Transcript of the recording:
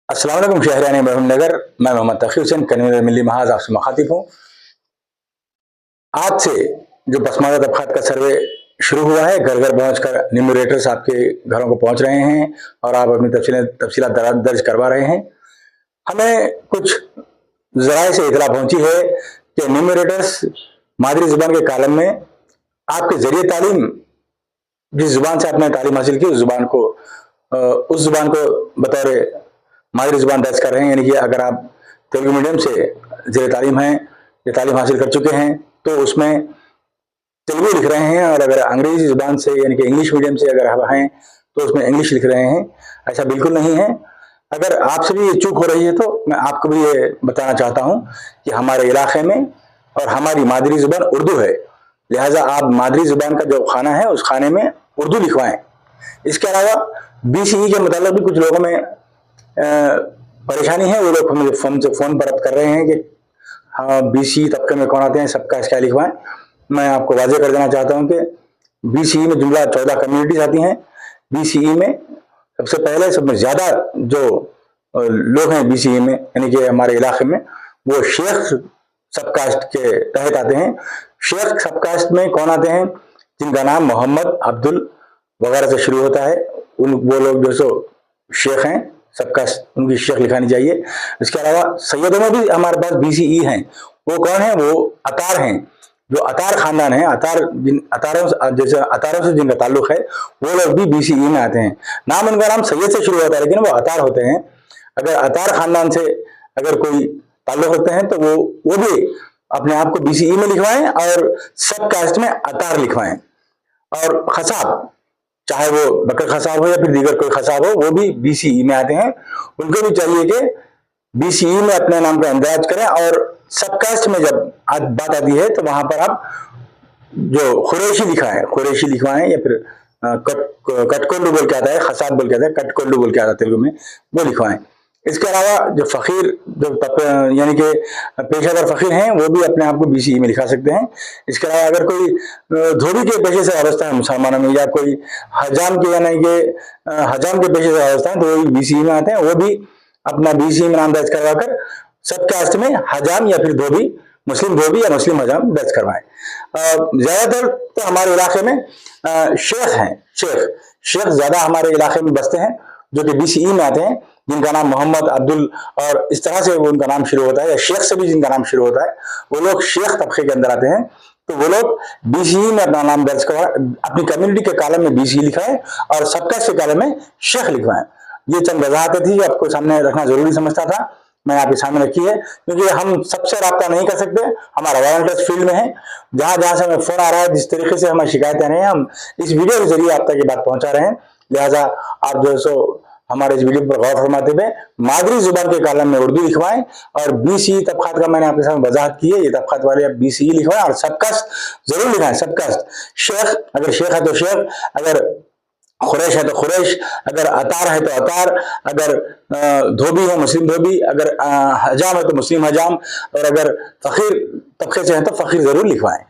अस्सलाम वालेकुम शहरियान इब्राहिम नगर। मैं मोहम्मद तकी हुसैन कन्वीनर मिली महाज आपसे मुखातिब हूँ। आज से जो पसमानदा तबकात का सर्वे शुरू हुआ है, घर घर पहुंचकर न्यूमरेटर्स आपके घरों को पहुंच रहे हैं और आप अपनी तफसीलात दर्ज करवा रहे हैं। हमें कुछ ज़राए से इतला पहुंची है कि न्यूमरेटर्स मादरी ज़ुबान के कालम में आपके ज़रिए तालीम, जिस ज़ुबान से आपने तालीम हासिल की उस ज़ुबान को बतौर मादरी ज़ुबान दर्ज कर रहे हैं। यानी कि अगर आप तेलुगु मीडियम से ज़ेर तालीम हैं या तालीम हासिल कर चुके हैं तो उसमें तेलुगु लिख रहे हैं, और अगर अंग्रेज़ी ज़ुबान से यानी कि इंग्लिश मीडियम से अगर आप हैं तो उसमें इंग्लिश लिख रहे हैं। ऐसा बिल्कुल नहीं है। अगर आपसे भी ये चूक हो रही है तो मैं आपको भी ये बताना चाहता हूँ कि हमारे इलाके में और हमारी मादरी ज़ुबान उर्दू है, लिहाजा आप मादरी ज़ुबान का जो खाना है उस खाने में उर्दू लिखवाएँ। इसके अलावा BCE के मतलब भी कुछ लोगों में परेशानी है। वो लोग मुझे फ़ोन पर कर रहे हैं कि हाँ BCE तबके में कौन आते हैं, सबका क्या लिखवाएं। मैं आपको वाज़ेह कर देना चाहता हूँ कि BCE में जुमला 14 कम्युनिटीज आती हैं। BCE में सबसे पहले सबसे ज़्यादा जो लोग हैं BCE में यानी कि हमारे इलाके में, वो शेख सबकास्ट के तहत आते हैं। शेख सबकास्ट में कौन आते हैं? जिनका नाम मोहम्मद, अब्दुल वगैरह से शुरू होता है, वो लोग जो शेख हैं सबका उनकी शेख लिखानी चाहिए। इसके अलावा सैयदों में भी हमारे पास BCE हैं। वो कौन है? वो अतार हैं, जो अतार खानदान है। अतारों से जिनका ताल्लुक है वो लोग भी BCE में आते हैं। उनका नाम सैयद से शुरू होता है लेकिन वो अतार होते हैं। अगर अतार खानदान से अगर कोई ताल्लुक रखते हैं तो वो भी अपने आप को BCE में लिखवाएं और सब कास्ट में अतार लिखवाएं। और खसाब, चाहे वो बकर खसाब हो या फिर दीगर कोई खसाब हो, वो भी BCE में आते हैं। उनको भी चाहिए कि BCE में अपने नाम का इंदराज करें। और सबकास्ट में जब बात आती है तो वहां पर आप जो खुरैशी लिखवाएं या फिर कटकोल्लू बोल के आता है, खसाब बोल के आता है, कटकोल्लू बोल के आता है तेलुगु में, वो लिखवाएं। इसके अलावा जो फ़कीर यानी कि पेशावर फ़कीर हैं वो भी अपने आप को BCE में लिखा सकते हैं। इसके अलावा अगर कोई धोबी के पेशे से वाबस्ता है मुसलमानों में, या कोई हजाम के यानी कि हजाम के पेशे से वाबस्ता है, तो वो भी BCE में आते हैं। वो भी अपना BCE में नाम दर्ज करवा कर सब कास्ट में हजाम या फिर धोबी, मुस्लिम धोबी या मुस्लिम हजाम दर्ज करवाएं। ज़्यादातर तो हमारे इलाके में शेख हैं। शेख ज़्यादा हमारे इलाके में बसते हैं जो कि BCE में आते हैं, जिनका नाम मोहम्मद, अब्दुल और इस तरह से वो उनका नाम शुरू होता है, या शेख से भी जिनका नाम शुरू होता है, वो लोग शेख तबके के अंदर आते हैं। तो वो लोग BCE में अपना नाम दर्ज करवाएं, अपनी कम्युनिटी के कालम में BCE लिखाएं और सबका से कालम में शेख लिखवाएं। ये चंद वजाहतें थी जो आपको सामने रखना जरूरी समझता था, मैंने आपके सामने रखी है। क्योंकि हम सबसे रब्ता नहीं कर सकते, हमारा वॉलंटियर्स फील्ड में है। जहां से हमें फोन आ रहा है, जिस तरीके से हमें शिकायतें आ रही हैं, हम इस वीडियो के जरिए आप तक ये बात पहुंचा रहे हैं। लिहाजा आप जो सो हमारे इस वीडियो पर गौर फरमाते हुए मादरी जुबान के कालम में उर्दू लिखवाएं। और BCE तबकात का मैंने आपके सामने वजाहत की है, ये तबकात वाले आप BCE लिखवाएं और सबकास्ट जरूर लिखाएं। सबकास्ट शेख, अगर शेख है तो शेख, अगर खुरैश है तो खुरैश, अगर अतार है तो अतार, अगर धोबी है मुस्लिम धोबी, अगर हजाम है तो मुस्लिम हजाम, और अगर फकीर तबके से है तो फकीर जरूर लिखवाएं।